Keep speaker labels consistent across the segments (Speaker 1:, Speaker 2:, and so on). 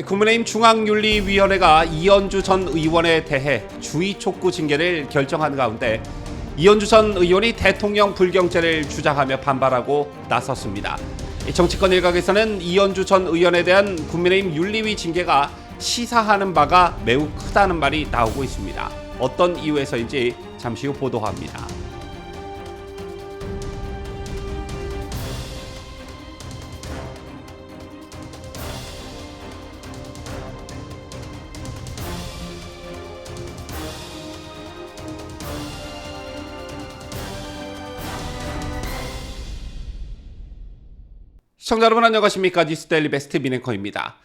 Speaker 1: 국민의힘 중앙윤리위원회가 이현주 전 의원에 대해 주의 촉구 징계를 결정한 가운데 이현주 전 의원이 대통령 불경죄를 주장하며 반발하고 나섰습니다. 정치권 일각에서는 이현주 전 의원에 대한 국민의힘 윤리위 징계가 시사하는 바가 매우 크다는 말이 나오고 있습니다. 어떤 이유에서인지 잠시 후 보도합니다. 시청자 여러분 안녕하십니까? 뉴스데일리 베스트 민앵커입니다.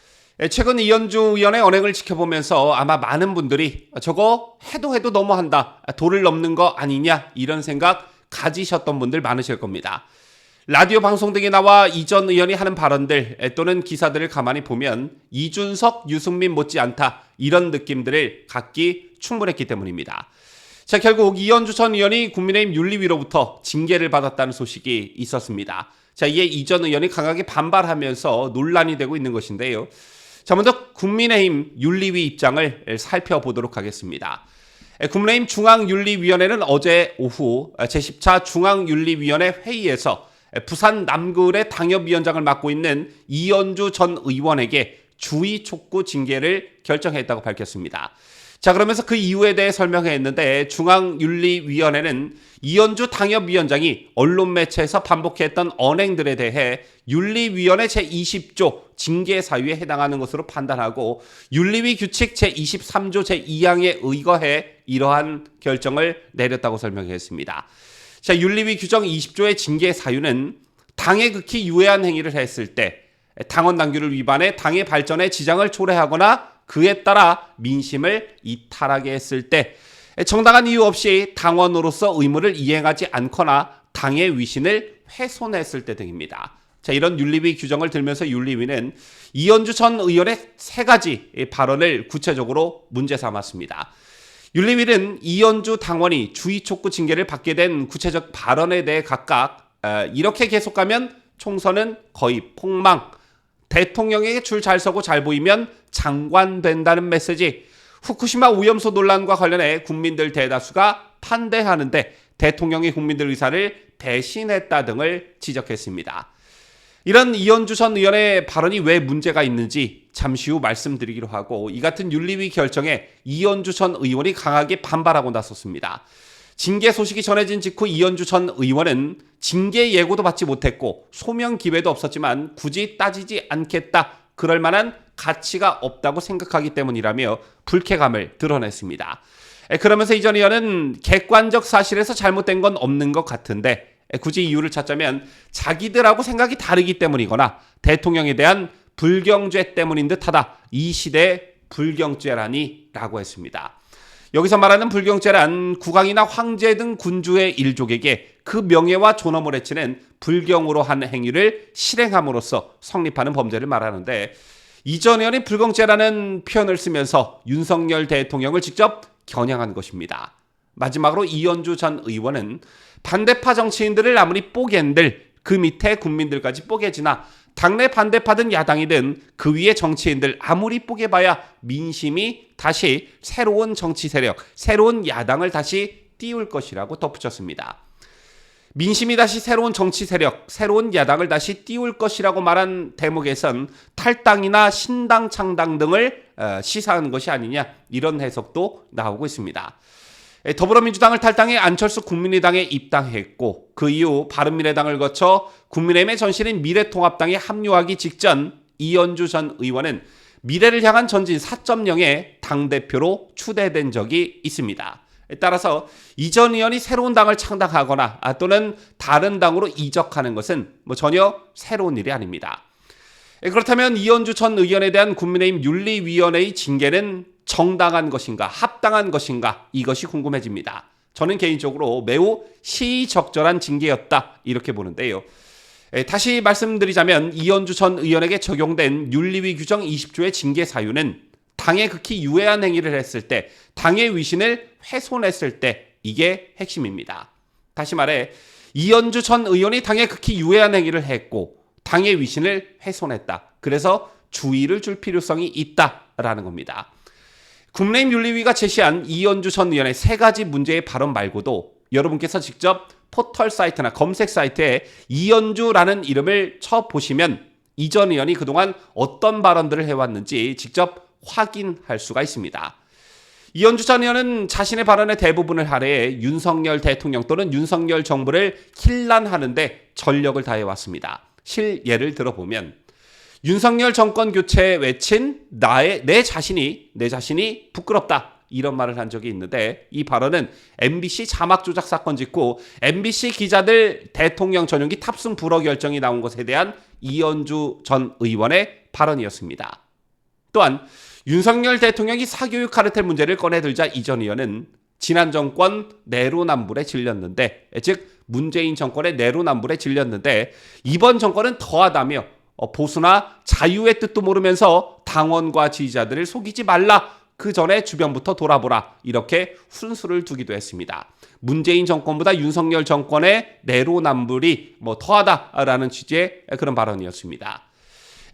Speaker 1: 최근 이현주 의원의 언행을 지켜보면서 아마 많은 분들이 저거 해도 너무한다, 도를 넘는 거 아니냐 이런 생각 가지셨던 분들 많으실 겁니다. 라디오 방송 등에 나와 이 전 의원이 하는 발언들 또는 기사들을 가만히 보면 이준석, 유승민 못지않다 이런 느낌들을 갖기 충분했기 때문입니다. 자, 결국 이현주 전 의원이 국민의힘 윤리위로부터 징계를 받았다는 소식이 있었습니다. 자, 이에 이 전 의원이 강하게 반발하면서 논란이 되고 있는 것인데요. 자, 먼저 국민의힘 윤리위 입장을 살펴보도록 하겠습니다. 국민의힘 중앙윤리위원회는 어제 오후 제10차 중앙윤리위원회 회의에서 부산 남구의 당협위원장을 맡고 있는 이현주 전 의원에게 주의 촉구 징계를 결정했다고 밝혔습니다. 자, 그러면서 그 이유에 대해 설명했는데 중앙윤리위원회는 이현주 당협위원장이 언론 매체에서 반복했던 언행들에 대해 윤리위원회 제20조 징계 사유에 해당하는 것으로 판단하고 윤리위 규칙 제23조 제2항에 의거해 이러한 결정을 내렸다고 설명했습니다. 자, 윤리위 규정 20조의 징계 사유는 당에 극히 유해한 행위를 했을 때, 당원 당규를 위반해 당의 발전에 지장을 초래하거나 그에 따라 민심을 이탈하게 했을 때, 정당한 이유 없이 당원으로서 의무를 이행하지 않거나 당의 위신을 훼손했을 때 등입니다. 자, 이런 윤리위 규정을 들면서 윤리위는 이현주 전 의원의 세 가지 발언을 구체적으로 문제 삼았습니다. 윤리위는 이현주 당원이 주의 촉구 징계를 받게 된 구체적 발언에 대해 각각 이렇게 계속 가면 총선은 거의 폭망, 대통령에게 줄 잘 서고 잘 보이면 장관 된다는 메시지, 후쿠시마 오염수 논란과 관련해 국민들 대다수가 반대하는데 대통령이 국민들 의사를 배신했다 등을 지적했습니다. 이런 이현주 전 의원의 발언이 왜 문제가 있는지 잠시 후 말씀드리기로 하고, 이 같은 윤리위 결정에 이현주 전 의원이 강하게 반발하고 나섰습니다. 징계 소식이 전해진 직후 이현주 전 의원은 징계 예고도 받지 못했고 소명 기회도 없었지만 굳이 따지지 않겠다, 그럴 만한 가치가 없다고 생각하기 때문이라며 불쾌감을 드러냈습니다. 그러면서 이 전 의원은 객관적 사실에서 잘못된 건 없는 것 같은데 굳이 이유를 찾자면 자기들하고 생각이 다르기 때문이거나 대통령에 대한 불경죄 때문인 듯하다. 이 시대의 불경죄라니 라고 했습니다. 여기서 말하는 불경죄란 국왕이나 황제 등 군주의 일족에게 그 명예와 존엄을 해치는 불경으로 한 행위를 실행함으로써 성립하는 범죄를 말하는데, 이 전 의원이 불경죄라는 표현을 쓰면서 윤석열 대통령을 직접 겨냥한 것입니다. 마지막으로 이현주 전 의원은 반대파 정치인들을 아무리 뽀갠들 그 밑에 국민들까지 뽀개지나 당내 반대파든 야당이든 그 위에 정치인들 아무리 뽀개봐야 민심이 다시 새로운 정치 세력, 새로운 야당을 다시 띄울 것이라고 덧붙였습니다. 민심이 다시 새로운 정치 세력, 새로운 야당을 다시 띄울 것이라고 말한 대목에선 탈당이나 신당 창당 등을 시사하는 것이 아니냐, 이런 해석도 나오고 있습니다. 더불어민주당을 탈당해 안철수 국민의당에 입당했고 그 이후 바른미래당을 거쳐 국민의힘의 전신인 미래통합당에 합류하기 직전 이현주 전 의원은 미래를 향한 전진 4.0의 당대표로 추대된 적이 있습니다. 따라서 이 전 의원이 새로운 당을 창당하거나 또는 다른 당으로 이적하는 것은 전혀 새로운 일이 아닙니다. 그렇다면 이현주 전 의원에 대한 국민의힘 윤리위원회의 징계는 정당한 것인가, 합당한 것인가, 이것이 궁금해집니다. 저는 개인적으로 매우 시의적절한 징계였다, 이렇게 보는데요. 다시 말씀드리자면 이현주 전 의원에게 적용된 윤리위 규정 20조의 징계 사유는 당에 극히 유해한 행위를 했을 때, 당의 위신을 훼손했을 때, 이게 핵심입니다. 다시 말해 이현주 전 의원이 당에 극히 유해한 행위를 했고 당의 위신을 훼손했다. 그래서 주의를 줄 필요성이 있다라는 겁니다. 국민의힘 윤리위가 제시한 이현주 전 의원의 3가지 문제의 발언 말고도 여러분께서 직접 포털 사이트나 검색 사이트에 이현주라는 이름을 쳐보시면 이 전 의원이 그동안 어떤 발언들을 해왔는지 직접 확인할 수가 있습니다. 이현주 전 의원은 자신의 발언의 대부분을 할애해 윤석열 대통령 또는 윤석열 정부를 힐난하는데 전력을 다해왔습니다. 실예를 들어보면 윤석열 정권 교체에 외친 내 자신이 부끄럽다 이런 말을 한 적이 있는데 이 발언은 MBC 자막 조작 사건 직후 MBC 기자들 대통령 전용기 탑승 불허 결정이 나온 것에 대한 이현주 전 의원의 발언이었습니다. 또한 윤석열 대통령이 사교육 카르텔 문제를 꺼내들자 이 전 의원은 지난 정권 내로남불에 질렸는데 즉 문재인 정권의 내로남불에 질렸는데 이번 정권은 더하다며 보수나 자유의 뜻도 모르면서 당원과 지지자들을 속이지 말라. 그 전에 주변부터 돌아보라. 이렇게 훈수를 두기도 했습니다. 문재인 정권보다 윤석열 정권의 내로남불이 더하다라는 취지의 그런 발언이었습니다.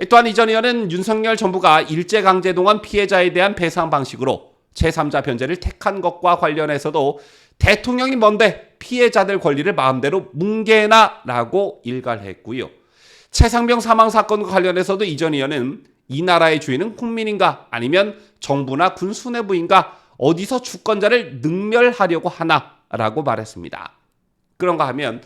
Speaker 1: 또한 이 전 의원은 윤석열 정부가 일제강제동원 피해자에 대한 배상 방식으로 제3자 변제를 택한 것과 관련해서도 대통령이 뭔데 피해자들 권리를 마음대로 뭉개나라고 일갈했고요. 최상병 사망 사건과 관련해서도 이 전 의원은 이 나라의 주인은 국민인가 아니면 정부나 군 수뇌부인가 어디서 주권자를 능멸하려고 하나라고 말했습니다. 그런가 하면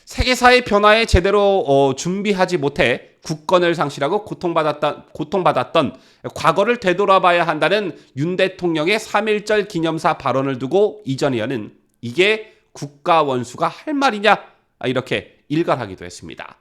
Speaker 1: 세계사의 변화에 제대로 준비하지 못해 국권을 상실하고 고통받았던 과거를 되돌아봐야 한다는 윤 대통령의 3.1절 기념사 발언을 두고 이 전 의원은 이게 국가 원수가 할 말이냐 이렇게 일갈하기도 했습니다.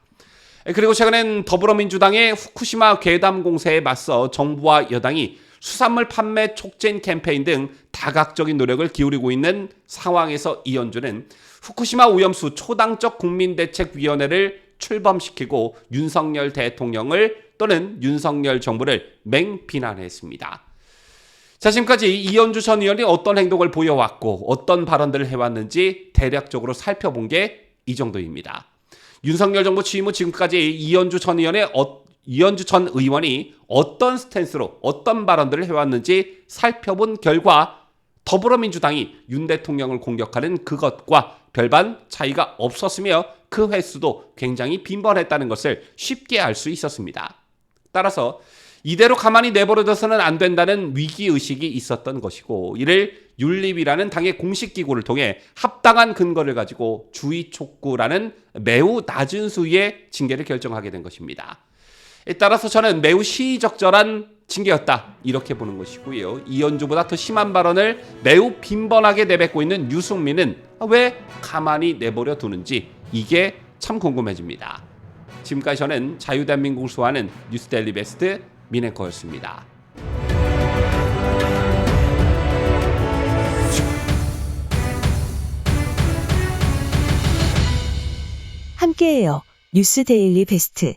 Speaker 1: 그리고 최근엔 더불어민주당의 후쿠시마 괴담 공세에 맞서 정부와 여당이 수산물 판매 촉진 캠페인 등 다각적인 노력을 기울이고 있는 상황에서 이현주는 후쿠시마 오염수 초당적 국민대책위원회를 출범시키고 윤석열 대통령을 또는 윤석열 정부를 맹비난했습니다. 자, 지금까지 이현주 전 의원이 어떤 행동을 보여왔고 어떤 발언들을 해왔는지 대략적으로 살펴본 게 이 정도입니다. 윤석열 정부 취임 후 지금까지 이현주 전 의원이 어떤 스탠스로 어떤 발언들을 해왔는지 살펴본 결과 더불어민주당이 윤 대통령을 공격하는 그것과 별반 차이가 없었으며 그 횟수도 굉장히 빈번했다는 것을 쉽게 알 수 있었습니다. 따라서 이대로 가만히 내버려둬서는 안 된다는 위기의식이 있었던 것이고 이를 윤리위라는 당의 공식기구를 통해 합당한 근거를 가지고 주의 촉구라는 매우 낮은 수위의 징계를 결정하게 된 것입니다. 따라서 저는 매우 시의적절한 징계였다 이렇게 보는 것이고요. 이현주보다 더 심한 발언을 매우 빈번하게 내뱉고 있는 유승민은 왜 가만히 내버려 두는지 이게 참 궁금해집니다. 지금까지 저는 자유대한민국을 수호하는 뉴스데일리 베스트 민앵커였습니다.
Speaker 2: 함께해요. 뉴스데일리 베스트.